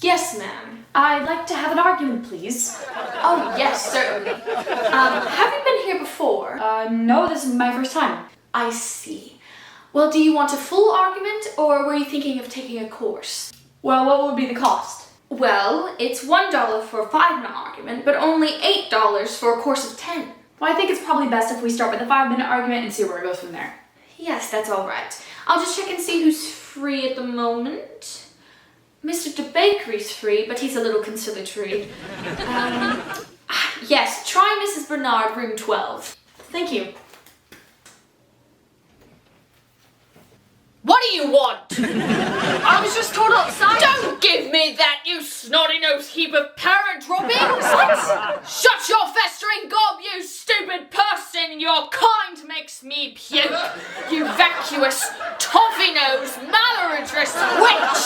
Yes, ma'am. I'd like to have an argument, please. Oh, yes, certainly. Have you been here before? No, this is my first time. I see. Well, do you want a full argument, or were you thinking of taking a course? Well, what would be the cost? Well, it's $1 for a 5-minute argument, but only $8 for a course of 10. Well, I think it's probably best if we start with the 5-minute argument and see where it goes from there. Yes, that's all right. I'll just check and see who's free at the moment. Mr. DeBakery's free, but he's a little conciliatory. Yes, try Mrs. Bernard, room 12. Thank you. What do you want? I was just told outside. Don't give me that, you snotty-nosed heap of parent droppings! What? Shut your festering gob, you stupid person! Your kind makes me puke! You vacuous, toffee-nosed, malodorous witch!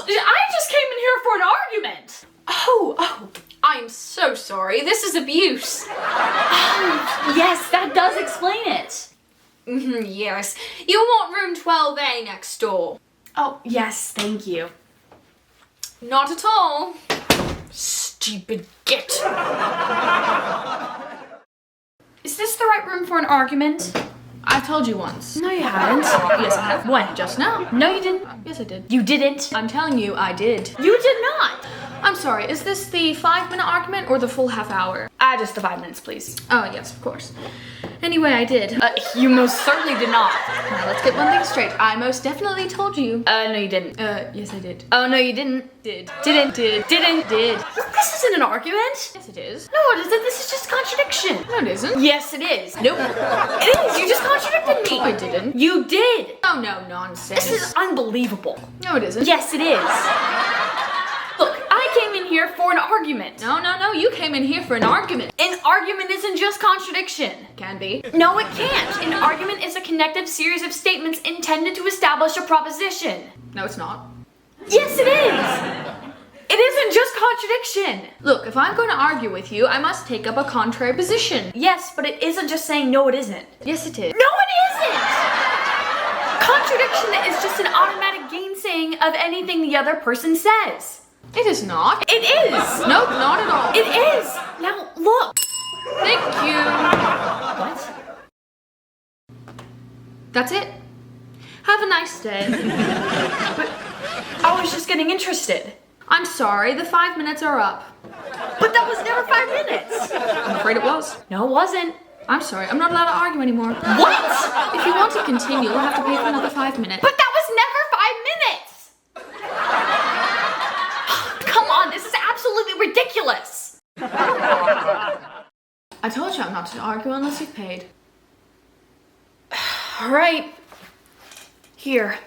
I just came in here for an argument. Oh, I'm so sorry. This is abuse. Yes, that does explain it. Yes. You want room 12A next door? Oh, yes, thank you. Not at all. Stupid git! Is this the right room for an argument? I've told you once. No, you haven't. Yes, I have. When? Just now. No, you didn't. Yes, I did. You didn't. I'm telling you, I did. You did not. I'm sorry, is this the 5-minute argument or the full half hour? Just the 5 minutes, please. Oh, yes, of course. Anyway, I did. You most certainly did not. Now, let's get one thing straight. I most definitely told you. No, you didn't. Yes, I did. Oh, no, you didn't. Did. Didn't. Did. Didn't. Did. This isn't an argument. Yes, it is. No, it isn't. This is just contradiction. No, it isn't. Yes, it is. Nope. It is. You just contradicted me. No, I didn't. You did. Oh, no, nonsense. This is unbelievable. No, it isn't. Yes, it is. Look, I came in here for an argument. No, you came in here for an argument. An argument isn't just contradiction. Can be. No, it can't. An argument is a connected series of statements intended to establish a proposition. No, it's not. Yes, it is. It isn't just contradiction. Look, if I'm going to argue with you, I must take up a contrary position. Yes, but it isn't just saying no, it isn't. Yes, it is. No, it isn't. Contradiction is just an automatic gainsaying of anything the other person says. It is not. It is. Nope, not at all. It is. Now, look. Thank you. What? That's it. Have a nice day. But I was just getting interested. I'm sorry, the 5 minutes are up. But that was never 5 minutes. I'm afraid it was. No, it wasn't. I'm sorry, I'm not allowed to argue anymore. What? If you want to continue, you'll have to pay for another 5 minutes. But that was never 5 minutes. Come on, this is absolutely ridiculous. I told you I'm not to argue unless you've paid. All right. Here.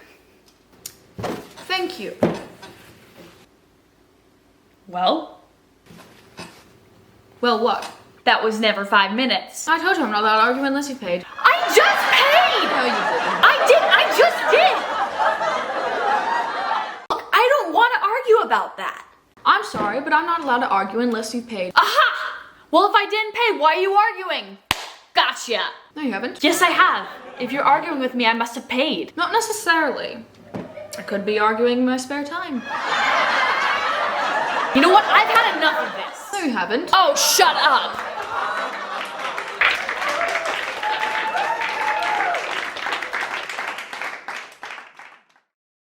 Thank you. Well, what? that was never 5 minutes. I told you I'm not allowed to argue unless you've paid. I just paid! No, you didn't. I just did! Look, I don't want to argue about that. I'm sorry, but I'm not allowed to argue unless you've paid. Aha! Well, if I didn't pay, why are you arguing? Gotcha. No, you haven't. Yes, I have. If you're arguing with me, I must have paid. Not necessarily. I could be arguing in my spare time. You know what? I've had enough of this. No, you haven't. Oh, shut up.